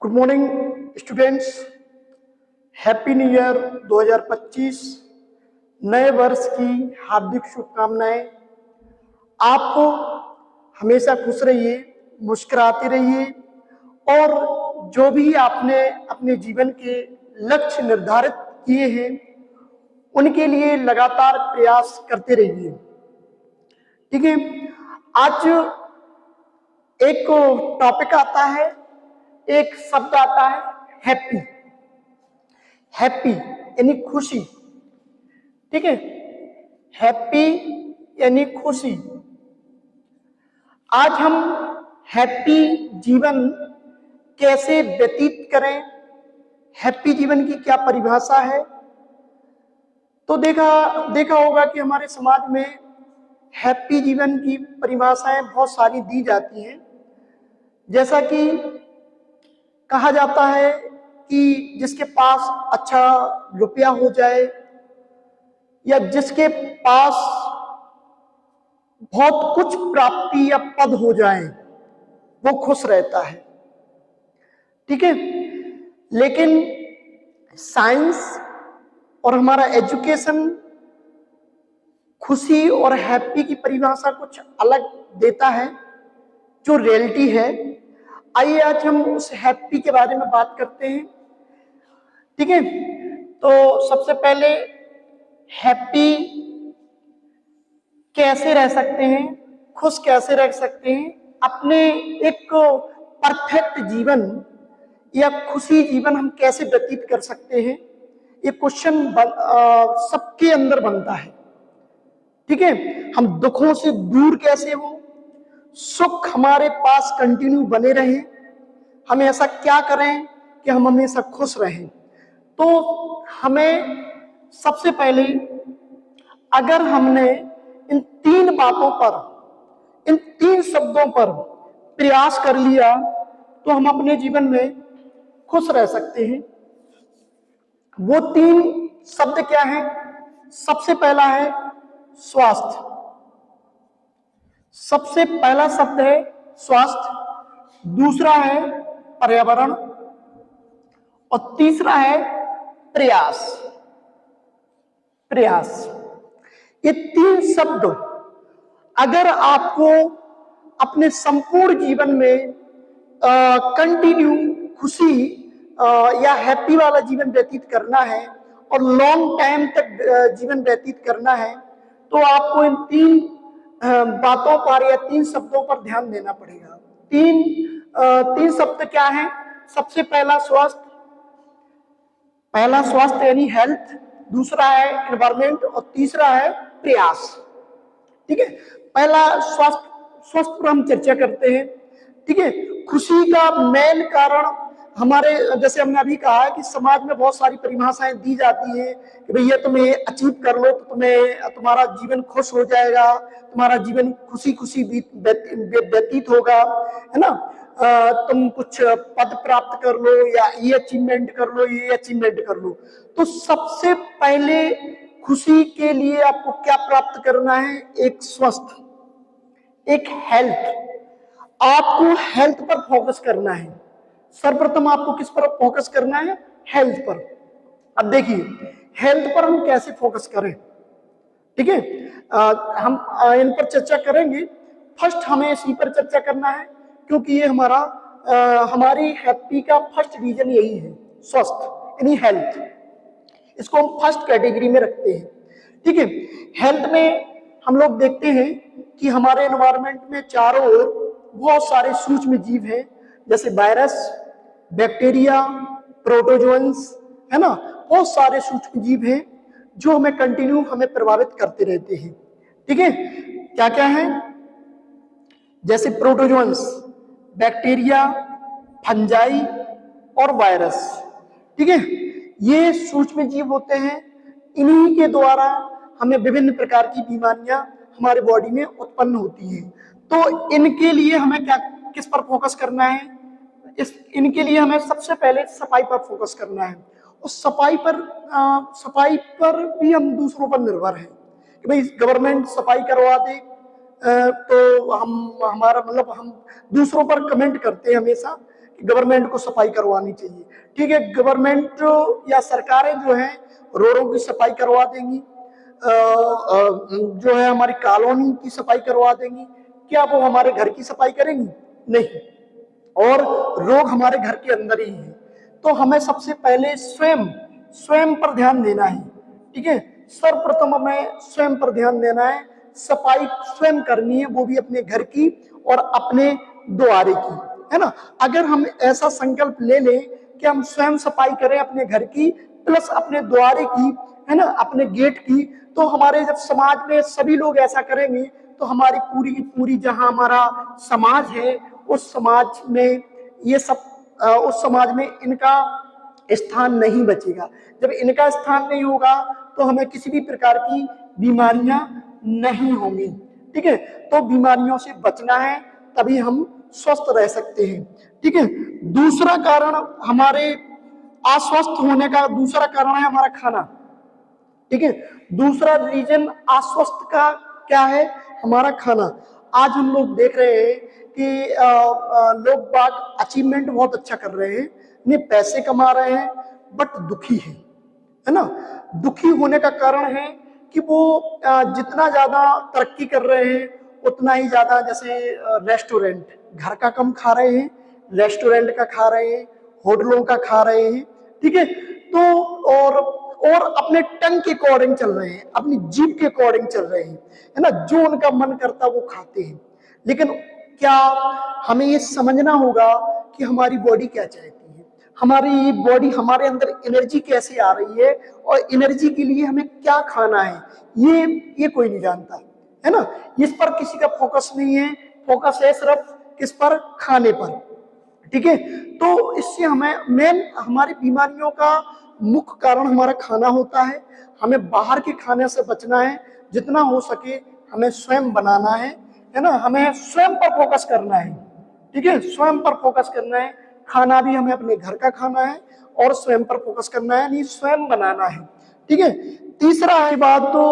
Good morning students. Happy new year 2025। नए वर्ष की हार्दिक शुभकामनाएं। आप हमेशा खुश रहिए, मुस्कुराते रहिए और जो भी आपने अपने जीवन के लक्ष्य निर्धारित किए हैं उनके लिए लगातार प्रयास करते रहिए। ठीक है, आज एक टॉपिक आता है, एक शब्द आता है हैप्पी। हैप्पी यानी खुशी। ठीक है, हैप्पी यानी खुशी। आज हम हैप्पी जीवन कैसे व्यतीत करें, हैप्पी जीवन की क्या परिभाषा है। तो देखा होगा कि हमारे समाज में हैप्पी जीवन की परिभाषाएं बहुत सारी दी जाती हैं। जैसा कि कहा जाता है कि जिसके पास अच्छा रुपया हो जाए या जिसके पास बहुत कुछ प्राप्ति या पद हो जाए वो खुश रहता है। ठीक है, लेकिन साइंस और हमारा एजुकेशन खुशी और हैप्पी की परिभाषा कुछ अलग देता है, जो रियलिटी है। आइए आज हम उस हैप्पी के बारे में बात करते हैं। ठीक है, तो सबसे पहले हैप्पी कैसे रह सकते हैं, खुश कैसे रह सकते हैं, अपने एक परफेक्ट जीवन या खुशी जीवन हम कैसे व्यतीत कर सकते हैं, ये क्वेश्चन सबके अंदर बनता है। ठीक है, हम दुखों से दूर कैसे हो, सुख हमारे पास कंटिन्यू बने रहे, हम ऐसा क्या करें कि हम हमेशा खुश रहें। तो हमें सबसे पहले अगर हमने इन तीन बातों पर, इन तीन शब्दों पर प्रयास कर लिया तो हम अपने जीवन में खुश रह सकते हैं। वो तीन शब्द क्या हैं? सबसे पहला है स्वास्थ्य। सबसे पहला शब्द है स्वास्थ्य, दूसरा है पर्यावरण और तीसरा है प्रयास। प्रयास, ये तीन शब्द अगर आपको अपने संपूर्ण जीवन में कंटिन्यू खुशी या हैप्पी वाला जीवन व्यतीत करना है और लॉन्ग टाइम तक जीवन व्यतीत करना है, तो आपको इन तीन बातों पर या तीन शब्दों पर ध्यान देना पड़ेगा। तीन शब्द क्या हैं? सबसे पहला स्वास्थ्य, पहला स्वास्थ्य यानी हेल्थ, दूसरा है एनवायरमेंट और तीसरा है प्रयास। ठीक है, पहला स्वास्थ्य पर हम चर्चा करते हैं। ठीक है, खुशी का मेन कारण हमारे, जैसे हमने अभी कहा कि समाज में बहुत सारी परिभाषाएं दी जाती है कि भैया तुम ये अचीव कर लो तो तुम्हारा जीवन खुश हो जाएगा, तुम्हारा जीवन खुशी खुशी व्यतीत होगा, है ना। तुम कुछ पद प्राप्त कर लो या ये अचीवमेंट कर लो, ये अचीवमेंट कर लो। तो सबसे पहले खुशी के लिए आपको क्या प्राप्त करना है? एक स्वस्थ, एक हेल्थ। आपको हेल्थ पर फोकस करना है। सर्वप्रथम आपको किस पर फोकस करना है? हेल्थ पर। अब देखिए हेल्थ पर हम कैसे फोकस करें। ठीक है, हम इन पर चर्चा करेंगे। फर्स्ट हमें इसी पर चर्चा करना है क्योंकि ये हमारी हैप्पी का फर्स्ट रीजन यही है, स्वस्थ यानी हेल्थ। इसको हम फर्स्ट कैटेगरी में रखते हैं। ठीक है, हेल्थ में हम लोग देखते हैं कि हमारे एनवायरनमेंट में चारों ओर बहुत सारे सूक्ष्म जीव हैं, जैसे वायरस, बैक्टीरिया, प्रोटोजोन्स, है ना। बहुत सारे सूक्ष्म जीव हैं जो हमें कंटिन्यू प्रभावित करते रहते हैं। ठीक है, क्या क्या है? जैसे प्रोटोजोन्स, बैक्टीरिया, फंजाई और वायरस। ठीक है, ये सूक्ष्म जीव होते हैं। इन्हीं के द्वारा हमें विभिन्न प्रकार की बीमारियां हमारे बॉडी में उत्पन्न होती हैं। तो इनके लिए हमें किस पर फोकस करना है? इनके लिए हमें सबसे पहले सफाई पर फोकस करना है। उस सफाई पर भी हम दूसरों पर निर्भर हैं कि भाई गवर्नमेंट सफाई करवा दे, तो हम दूसरों पर कमेंट करते हैं हमेशा गवर्नमेंट को सफाई करवानी चाहिए। ठीक है, गवर्नमेंट या सरकारें जो हैं रोडों की सफाई करवा देंगी, जो है हमारी कॉलोनी की सफाई करवा देंगी, क्या वो हमारे घर की सफाई करेंगी? नहीं। और रोग हमारे घर के अंदर ही है। तो हमें सबसे पहले स्वयं पर ध्यान देना है। ठीक है, सर्वप्रथम हमें स्वयं पर ध्यान देना है, सफाई स्वयं करनी है, वो भी अपने घर की और अपने द्वारे की, है ना। अगर हम ऐसा संकल्प ले लें कि हम स्वयं सफाई करें अपने घर की प्लस अपने द्वारे की, है ना, अपने गेट की, तो हमारे जब समाज में सभी लोग ऐसा करेंगे तो हमारी पूरी की पूरी जहां हमारा समाज है उस समाज में ये सब उस समाज में इनका स्थान नहीं बचेगा। जब इनका स्थान नहीं होगा तो हमें किसी भी प्रकार की बीमारियां नहीं होंगी। ठीक है, तो बीमारियों से बचना है, तभी हम स्वस्थ रह सकते हैं। ठीक है, दूसरा कारण हमारे अस्वस्थ होने का दूसरा कारण है हमारा खाना। ठीक है, दूसरा रीजन अस्वस्थ का क्या है? हमारा खाना। आज हम लोग देख रहे हैं कि लोग बाग अचीवमेंट बहुत अच्छा कर रहे हैं, ने पैसे कमा रहे हैं, बट दुखी है ना। दुखी होने का कारण है कि वो जितना ज्यादा तरक्की कर रहे हैं उतना ही ज्यादा, जैसे रेस्टोरेंट, घर का कम खा रहे हैं, रेस्टोरेंट का खा रहे हैं, होटलों का खा रहे हैं। ठीक है, तो और अपने टंग के अकॉर्डिंग चल रहे हैं, अपनी जीभ के अकॉर्डिंग चल रहे हैं, है ना। जो उनका मन करता वो खाते हैं। लेकिन क्या हमें ये समझना होगा कि हमारी बॉडी क्या चाहती है, हमारी ये बॉडी, हमारे अंदर एनर्जी कैसे आ रही है और एनर्जी के लिए हमें क्या खाना है, ये कोई नहीं जानता, है ना। इस पर किसी का फोकस नहीं है, फोकस है सिर्फ किस पर? खाने पर। ठीक है, तो इससे हमें मेन हमारी बीमारियों का मुख्य कारण हमारा खाना होता है। हमें बाहर के खाने से बचना है, जितना हो सके हमें स्वयं बनाना है ना। हमें स्वयं पर फोकस करना है। ठीक है, स्वयं पर फोकस करना है। खाना भी हमें अपने घर का खाना है और स्वयं पर फोकस करना है, यानी स्वयं बनाना है। ठीक है, तीसरा है बात तो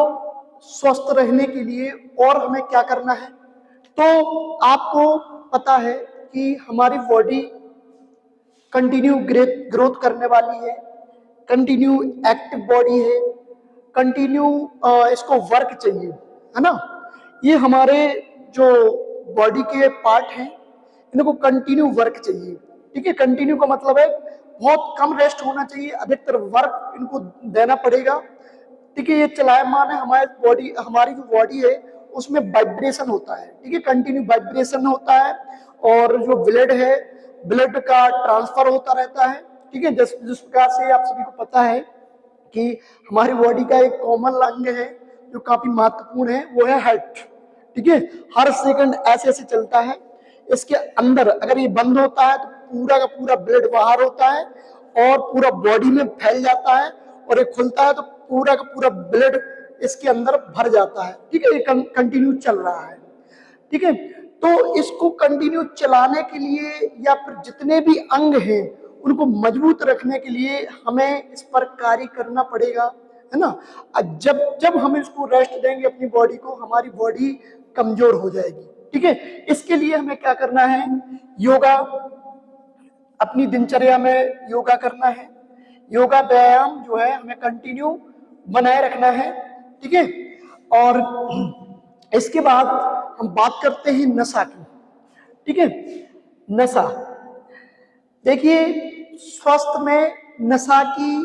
स्वस्थ रहने के लिए और हमें क्या करना है। तो आपको पता है कि हमारी बॉडी कंटिन्यू ग्रोथ करने वाली है, कंटिन्यू एक्टिव बॉडी है, कंटिन्यू इसको वर्क चाहिए, है ना। ये हमारे जो बॉडी के पार्ट हैं इनको कंटिन्यू वर्क चाहिए। ठीक है, कंटिन्यू का मतलब है बहुत कम रेस्ट होना चाहिए, अधिकतर वर्क इनको देना पड़ेगा। ठीक है, ये चलायमान है, हमारी जो बॉडी है उसमें वाइब्रेशन होता है। ठीक है, कंटिन्यू वाइब्रेशन होता है और जो ब्लड है, ब्लड का ट्रांसफर होता रहता है। ठीक है, जिस प्रकार से आप सभी को पता है कि हमारी बॉडी का एक कॉमन अंग है जो काफी महत्वपूर्ण है, वो है हार्ट। ठीक है, हर सेकंड ऐसे ऐसे चलता है। इसके अंदर अगर ये बंद होता है तो पूरा का पूरा ब्लड बाहर होता है और पूरा बॉडी में फैल जाता है, और ये खुलता है तो पूरा का पूरा ब्लड इसके अंदर भर जाता है। ठीक है, ये कंटिन्यू चल रहा है। ठीक है, तो इसको कंटिन्यू चलाने के लिए या फिर जितने भी अंग हैं उनको मजबूत रखने के लिए हमें इस पर कार्य करना पड़ेगा, है ना। जब हम इसको रेस्ट देंगे अपनी बॉडी को, हमारी बॉडी कमजोर हो जाएगी। ठीक है, इसके लिए हमें क्या करना है? योगा, अपनी दिनचर्या में योगा करना है। योगा व्यायाम जो है हमें कंटिन्यू बनाए रखना है। ठीक है, और इसके बाद हम बात करते हैं नशा की। ठीक है, नशा, देखिए स्वास्थ्य में नशा की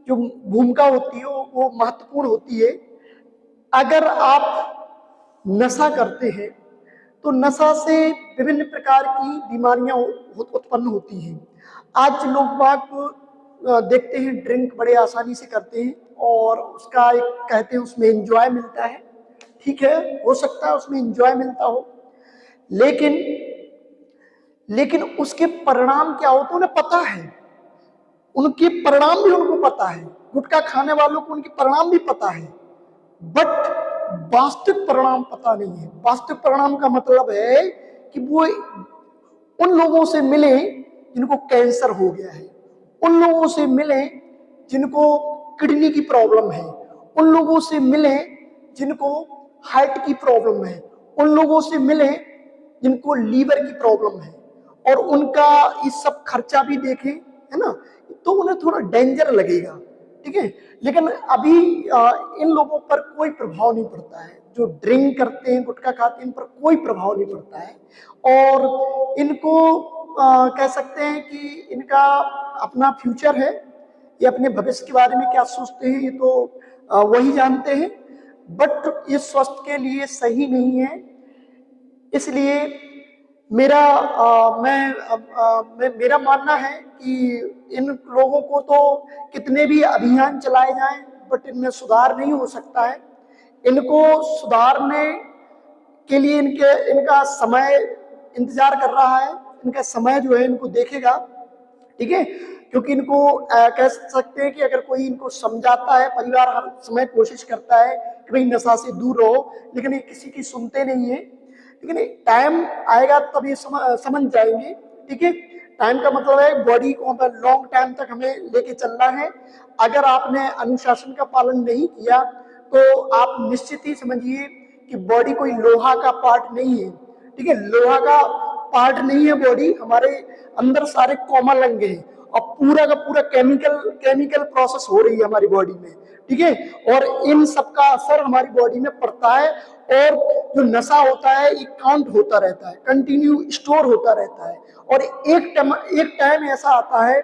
जो भूमिका होती है वो महत्वपूर्ण होती है। अगर आप नशा करते हैं तो नशा से विभिन्न प्रकार की बीमारियां उत्पन्न होती हैं। आज लोग बाग देखते हैं ड्रिंक बड़े आसानी से करते हैं और उसका एक कहते हैं उसमें एंजॉय मिलता है। ठीक है, हो सकता है उसमें एंजॉय मिलता हो, लेकिन उसके परिणाम क्या होते हैं उन्हें पता है, उनके परिणाम भी उनको पता है। गुटखा खाने वालों को उनके परिणाम भी पता है, बट वास्तविक परिणाम पता नहीं है। वास्तविक परिणाम का मतलब है कि वो उन लोगों से मिले जिनको कैंसर हो गया है, उन लोगों से मिले जिनको किडनी की प्रॉब्लम है, उन लोगों से मिले जिनको हार्ट की प्रॉब्लम है, उन लोगों से मिले जिनको लीवर की प्रॉब्लम है, और उनका इस सब खर्चा भी देखें, है ना, तो उन्हें थोड़ा डेंजर लगेगा, ठीक है। लेकिन अभी इन लोगों पर कोई प्रभाव नहीं पड़ता है, जो ड्रिंक करते हैं, गुटखा खाते हैं, इन पर कोई प्रभाव नहीं पड़ता है। और इनको कह सकते हैं कि इनका अपना फ्यूचर है, ये अपने भविष्य के बारे में क्या सोचते हैं ये तो वही जानते हैं, बट ये स्वास्थ्य के लिए सही नहीं है। इसलिए मेरा मानना है कि इन लोगों को तो कितने भी अभियान चलाए जाएं, बट इनमें सुधार नहीं हो सकता है। इनको सुधारने के लिए इनका समय इंतजार कर रहा है, इनका समय जो है इनको देखेगा, ठीक है। क्योंकि इनको कह सकते हैं कि अगर कोई इनको समझाता है, परिवार हर समय कोशिश करता है कि भाई नशा से दूर रहो, लेकिन ये किसी की सुनते नहीं है। लेकिन टाइम आएगा तब ये समझ जाएंगे, ठीक है। टाइम का मतलब है बॉडी को हमें लॉन्ग टाइम तक हमें लेके चलना है। अगर आपने अनुशासन का पालन नहीं किया तो आप निश्चित ही समझिए कि बॉडी कोई लोहा का पार्ट नहीं है, ठीक है। लोहा का पार्ट नहीं है बॉडी, हमारे अंदर सारे कोमल अंग हैं और पूरा का पूरा केमिकल प्रोसेस हो रही है हमारी बॉडी में, ठीक है। और इन सब का असर हमारी बॉडी में पड़ता है, और जो नशा होता है ये काउंट होता रहता है, कंटिन्यू स्टोर होता रहता है, और एक टाइम ऐसा आता है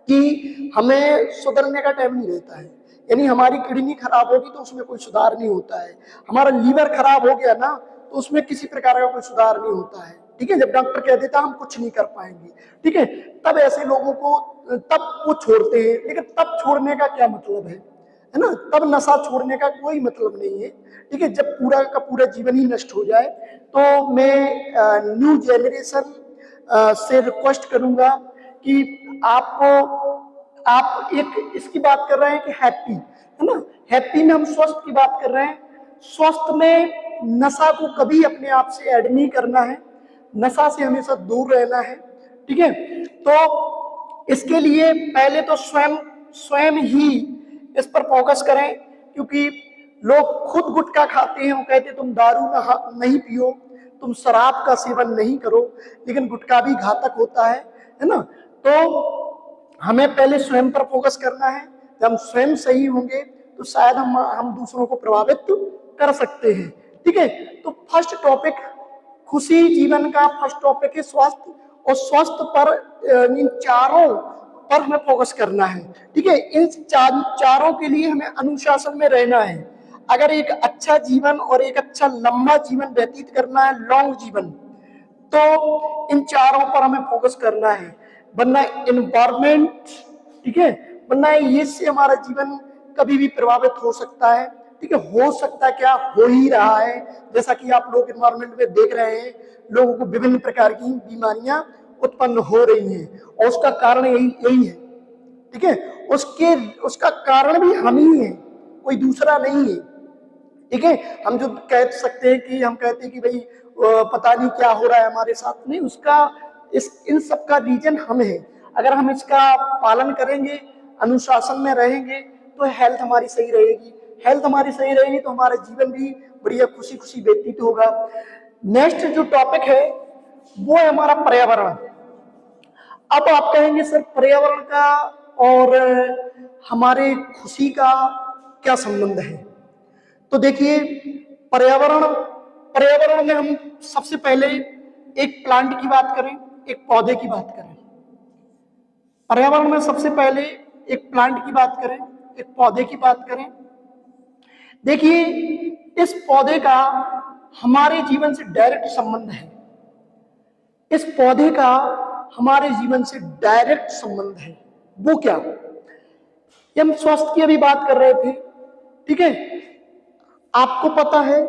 कि हमें सुधरने का टाइम नहीं रहता है। यानी हमारी किडनी खराब होगी तो उसमें कोई सुधार नहीं होता है, हमारा लीवर खराब हो गया ना तो उसमें किसी प्रकार का कोई सुधार नहीं होता है, ठीक है। जब डॉक्टर कह देता हम कुछ नहीं कर पाएंगे, ठीक है, तब ऐसे लोगों को तब वो छोड़ते हैं। लेकिन तब छोड़ने का क्या मतलब है ना, तब नशा छोड़ने का कोई मतलब नहीं है, ठीक है। जब पूरा का पूरा जीवन ही नष्ट हो जाए तो मैं न्यू जेनरेशन से रिक्वेस्ट करूंगा कि आप एक इसकी बात कर रहे हैं कि हैप्पी, है ना, हैप्पी में हम स्वस्थ की बात कर रहे हैं। स्वस्थ में नशा को कभी अपने आप से ऐड नहीं करना है, नशा से हमेशा दूर रहना है, ठीक है। तो इसके लिए पहले तो स्वयं ही इस पर फोकस करें, क्योंकि लोग खुद गुटखा खाते हैं, वो कहते हैं तुम दारू नहीं पियो, तुम शराब का सेवन नहीं करो, लेकिन गुटखा भी घातक होता है ना। तो हमें पहले स्वयं पर फोकस करना है। जब हम स्वयं सही होंगे तो शायद हम दूसरों को प्रभावित कर सकते हैं, ठीक है। तो फर्स्ट टॉपिक, खुशी जीवन का फर्स्ट टॉपिक है स्वास्थ्य, और स्वास्थ्य पर इन चारों पर हमें फोकस करना है, ठीक है। इन चारों के लिए हमें अनुशासन में रहना है। अगर एक अच्छा जीवन और एक अच्छा लंबा जीवन व्यतीत करना है, लॉन्ग जीवन, तो इन चारों पर हमें फोकस करना है, वरना इन्वायरमेंट, ठीक है, वरना ये से हमारा जीवन कभी भी प्रभावित हो सकता है, ठीक है। हो सकता क्या, हो ही रहा है, जैसा कि आप लोग इन्वायरमेंट में देख रहे हैं, लोगों को विभिन्न प्रकार की बीमारियां उत्पन्न हो रही हैं, और उसका कारण यही है, ठीक है। उसका कारण भी हम ही है, कोई दूसरा नहीं है, ठीक है। हम जो कह सकते हैं कि हम कहते हैं कि भाई पता नहीं क्या हो रहा है हमारे साथ, नहीं, उसका इन सब का रीजन हम है। अगर हम इसका पालन करेंगे, अनुशासन में रहेंगे, तो हेल्थ हमारी सही रहेगी। हेल्थ हमारी सही रहेगी तो हमारा जीवन भी बढ़िया खुशी खुशी व्यतीत होगा। नेक्स्ट जो टॉपिक है वो है हमारा पर्यावरण। अब आप कहेंगे सर पर्यावरण का और हमारे खुशी का क्या संबंध है? तो देखिए, पर्यावरण में हम सबसे पहले एक प्लांट की बात करें, एक पौधे की बात करें। पर्यावरण में सबसे पहले एक प्लांट की बात करें, एक पौधे की बात करें। देखिए, इस पौधे का हमारे जीवन से डायरेक्ट संबंध है। इस पौधे का हमारे जीवन से डायरेक्ट संबंध है। वो क्या? ये हम स्वास्थ्य की अभी बात कर रहे थे, ठीक है। आपको पता है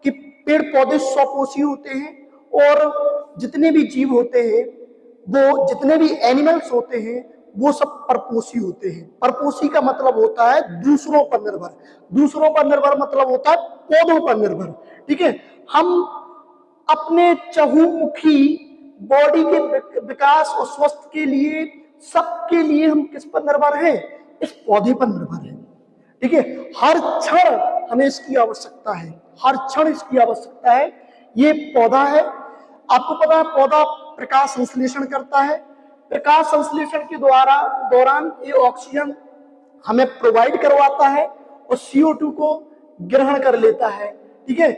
कि पेड़ पौधे स्वपोषी होते हैं, और जितने भी जीव होते हैं, वो जितने भी एनिमल्स होते हैं, वो सब परपोषी होते हैं। परपोषी का मतलब होता है दूसरों पर निर्भर। दूसरों पर निर्भर मतलब होता है पौधों पर निर्भर, ठीक है। हम अपने चहुमुखी बॉडी के विकास और स्वास्थ्य के लिए, सबके लिए हम किस पर निर्भर हैं? इस पौधे पर निर्भर है, ठीक है। हर क्षण हमें इसकी आवश्यकता है, हर क्षण इसकी आवश्यकता है। ये पौधा है, आपको पता है पौधा प्रकाश संश्लेषण करता है। प्रकाश संश्लेषण के दौरान ये ऑक्सीजन हमें प्रोवाइड करवाता है और CO2 को ग्रहण कर लेता है। ठीक है,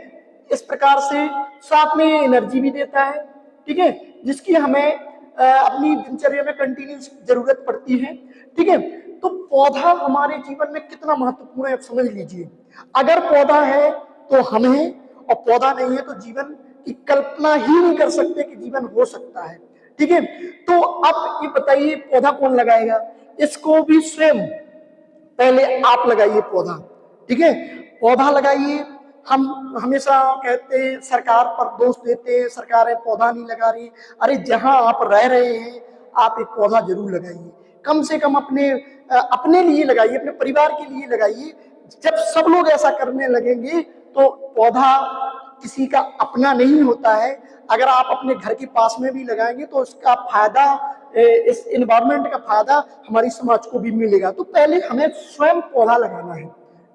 इस प्रकार से साथ में ये एनर्जी भी देता है। ठीक है, जिसकी हमें अपनी दिनचर्या में कंटिन्यूस जरूरत पड़ती है। ठीक है, तो पौधा हमारे जीवन में कितना महत्वपूर्ण है आप समझ लीजिए। अगर पौधा है तो हम हैं, और पौधा नहीं है तो जीवन की कल्पना ही नहीं कर सकते कि जीवन हो सकता है। ठीक है, तो अब ये बताइए पौधा कौन लगाएगा? इसको भी स्वयं पहले आप लगाइए पौधा। ठीक है, पौधा लगाइए। हम हमेशा कहते हैं, सरकार पर दोष देते हैं, सरकारें पौधा नहीं लगा रही। अरे जहां आप रह रहे हैं आप एक पौधा जरूर लगाइए, कम से कम अपने लिए लगाइए, अपने परिवार के लिए लगाइए। जब सब लोग ऐसा करने लगेंगे तो पौधा किसी का अपना नहीं होता है। अगर आप अपने घर के पास में भी लगाएंगे तो उसका फायदा, इस एनवायरनमेंट का फायदा हमारी समाज को भी मिलेगा। तो पहले हमें स्वयं पौधा लगाना है।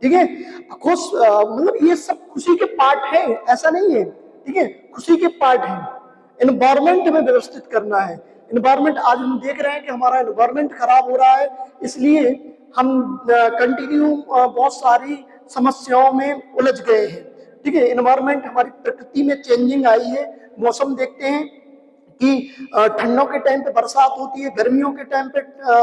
ठीक है, खुश मतलब ये सब खुशी के पार्ट है, ऐसा नहीं है। ठीक है, खुशी के पार्ट है। एनवायरनमेंट में व्यवस्थित करना है। एनवायरनमेंट आज हम देख रहे हैं कि हमारा एनवायरनमेंट खराब हो रहा है, इसलिए हम कंटिन्यू बहुत सारी समस्याओं में उलझ गए हैं। ठीक है, एनवायरनमेंट हमारी प्रकृति में चेंजिंग आई है। मौसम देखते हैं कि ठंडों के टाइम पे बरसात होती है, गर्मियों के टाइम पे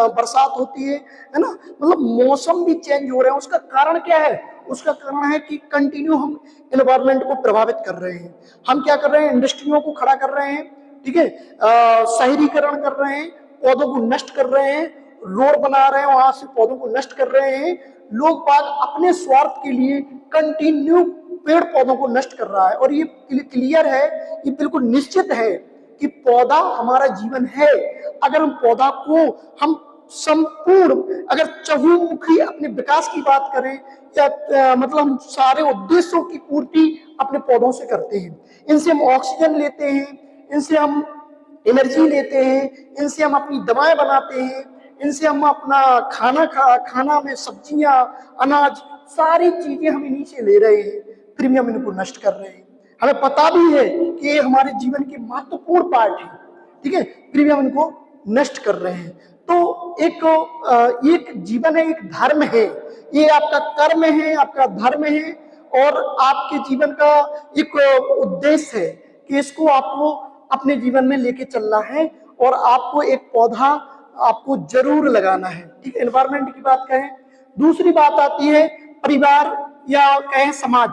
बरसात होती है ना। मतलब मौसम भी चेंज हो रहे हैं। उसका कारण क्या है? उसका कारण है कि कंटिन्यू हम एनवायरनमेंट को प्रभावित कर रहे हैं। हम क्या कर रहे हैं? इंडस्ट्रियों को खड़ा कर रहे हैं। ठीक है, शहरीकरण कर रहे हैं, पौधों को नष्ट कर रहे हैं, रोड बना रहे हैं, वहां से पौधों को नष्ट कर रहे हैं। लोग बाग अपने स्वार्थ के लिए कंटिन्यू पेड़ पौधों को नष्ट कर रहा है। और ये क्लियर है, ये बिल्कुल निश्चित है कि पौधा हमारा जीवन है। अगर हम पौधा को हम संपूर्ण, अगर चहुमुखी अपने विकास की बात करें, या मतलब हम सारे उद्देश्यों की पूर्ति अपने पौधों से करते हैं। इनसे हम ऑक्सीजन लेते हैं, इनसे हम एनर्जी लेते हैं, इनसे हम अपनी दवाएं बनाते हैं, इनसे हम अपना खाना में सब्जियां, अनाज, सारी चीजें हम इन्हीं से ले रहे हैं, फिर भी हम इनको नष्ट कर रहे हैं। हमें पता भी है कि ये हमारे जीवन के महत्वपूर्ण पार्ट है। ठीक है, फिर भी हम इनको नष्ट कर रहे हैं। तो एक जीवन है, एक धर्म है, ये आपका कर्म है, आपका धर्म है, और आपके जीवन का एक उद्देश्य है कि इसको आपको अपने जीवन में लेके चलना है, और आपको एक पौधा आपको जरूर लगाना है। ठीक है, एनवायरनमेंट की बात कहें। दूसरी बात आती है परिवार, या कहें समाज।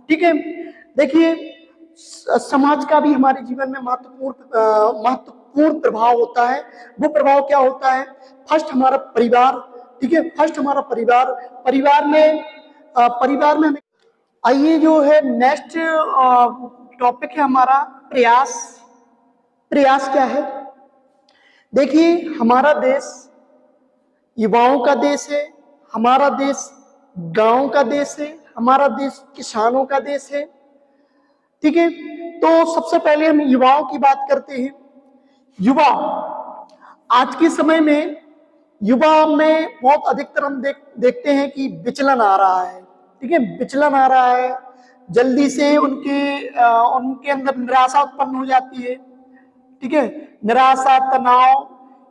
ठीक है, देखिए समाज का भी हमारे जीवन में महत्वपूर्ण प्रभाव होता है। वो प्रभाव क्या होता है? फर्स्ट हमारा परिवार। ठीक है, फर्स्ट हमारा परिवार में हमें, आइए जो है नेक्स्ट टॉपिक है हमारा प्रयास। प्रयास क्या है? देखिए, हमारा देश युवाओं का देश है, हमारा देश गांव का देश है, हमारा देश किसानों का देश है। ठीक है, तो सबसे पहले हम युवाओं की बात करते हैं। युवा, आज के समय में युवा में बहुत अधिकतर हम देखते हैं कि विचलन आ रहा है। ठीक है, विचलन आ रहा है, जल्दी से उनके अंदर निराशा उत्पन्न हो जाती है। ठीक है, निराशा, तनाव,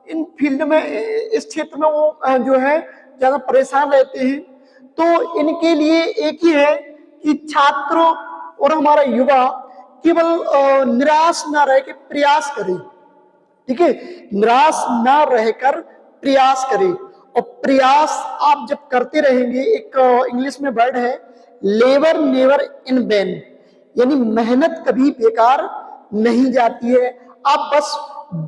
इन फील्ड में, इस क्षेत्र में वो जो है ज्यादा परेशान रहते हैं। तो इनके लिए एक ही है कि छात्रों और हमारा युवा केवल निराश ना रह के प्रयास करें। ठीक है, निराश ना रहकर प्रयास करें। और प्रयास आप जब करते रहेंगे, एक इंग्लिश में वर्ड है लेबर नेवर इन वेन, यानी मेहनत कभी बेकार नहीं जाती है। आप बस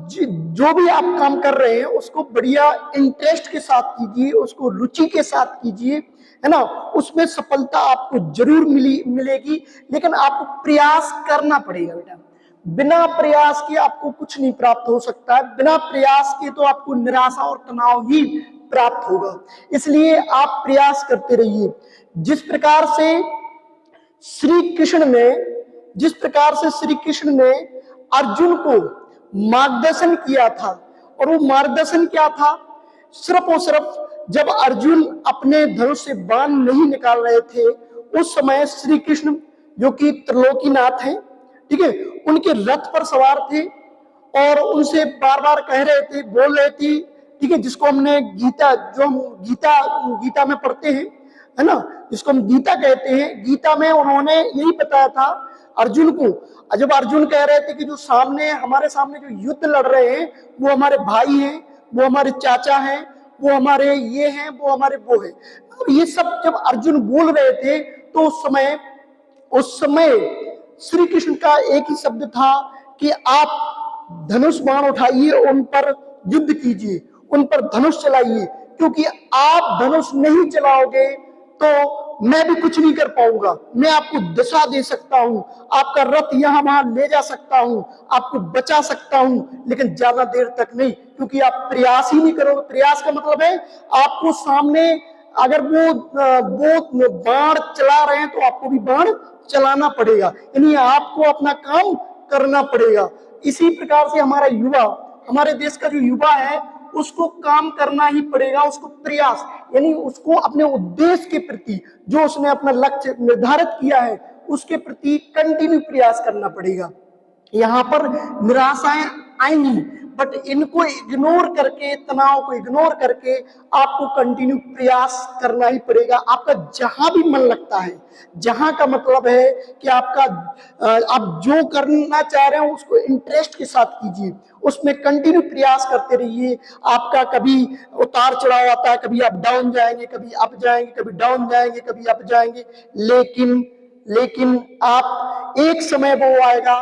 जो भी आप काम कर रहे हैं उसको बढ़िया इंटरेस्ट के साथ कीजिए, उसको रुचि के साथ कीजिए, है ना। उसमें सफलता आपको जरूर मिलेगी, लेकिन आपको प्रयास करना पड़ेगा बेटा। बिना प्रयास के आपको कुछ नहीं प्राप्त हो सकता है। बिना प्रयास के तो आपको निराशा और तनाव ही प्राप्त होगा। इसलिए आप प्रयास करते रहिए। जिस प्रकार से श्री कृष्ण ने अर्जुन को मार्गदर्शन किया था, और वो मार्गदर्शन क्या था? सिर्फ और सिर्फ जब अर्जुन अपने धनुष से बाण नहीं निकाल रहे थे, उस समय श्री कृष्ण जो कि त्रिलोकीनाथ हैं, ठीक है, उनके रथ पर सवार थे और उनसे बार बार कह रहे थे, बोल रहे थे, ठीक है, जिसको हमने गीता, जो हम गीता में पढ़ते हैं, है ना, जिसको हम गीता कहते हैं, गीता में उन्होंने यही बताया था अर्जुन को। जब अर्जुन कह रहे थे कि जो हमारे सामने जो युद्ध लड़ रहे हैं वो हमारे भाई हैं, वो हमारे चाचा हैं, वो हमारे ये हैं, वो हमारे वो हैं, तो ये सब जब अर्जुन बोल रहे थे तो उस समय श्री कृष्ण का एक ही शब्द था कि आप धनुष बाण उठाइए, उन पर युद्ध कीजिए, उन पर धनुष चलाइए, क्योंकि आप धनुष नहीं चलाओगे तो मैं भी कुछ नहीं कर पाऊंगा। मैं आपको दिशा दे सकता हूं, आपका रथ यहां वहां ले जा सकता हूं, आपको बचा सकता हूं, लेकिन ज्यादा देर तक नहीं, क्योंकि आप प्रयास ही नहीं करोगे। प्रयास का मतलब है आपको सामने अगर वो बाण चला रहे हैं तो आपको भी बाण चलाना पड़ेगा, यानी आपको अपना काम करना पड़ेगा। इसी प्रकार से हमारे देश का जो युवा है उसको काम करना ही पड़ेगा, उसको प्रयास, यानी उसको अपने उद्देश्य के प्रति, जो उसने अपना लक्ष्य निर्धारित किया है उसके प्रति कंटिन्यू प्रयास करना पड़ेगा। यहाँ पर निराशाएं आएंगी, बट इनको इग्नोर करके, तनाव को इग्नोर करके आपको कंटिन्यू प्रयास करना ही पड़ेगा। आपका जहां भी मन लगता है, जहां का मतलब है कि आप जो करना चाह रहे हो उसको इंटरेस्ट के साथ कीजिए, उसमें कंटिन्यू प्रयास करते रहिए। आपका कभी उतार चढ़ाव आता है, कभी आप डाउन जाएंगे, कभी अप जाएंगे, कभी डाउन जाएंगे, कभी अप जाएंगे, लेकिन आप एक समय वो आएगा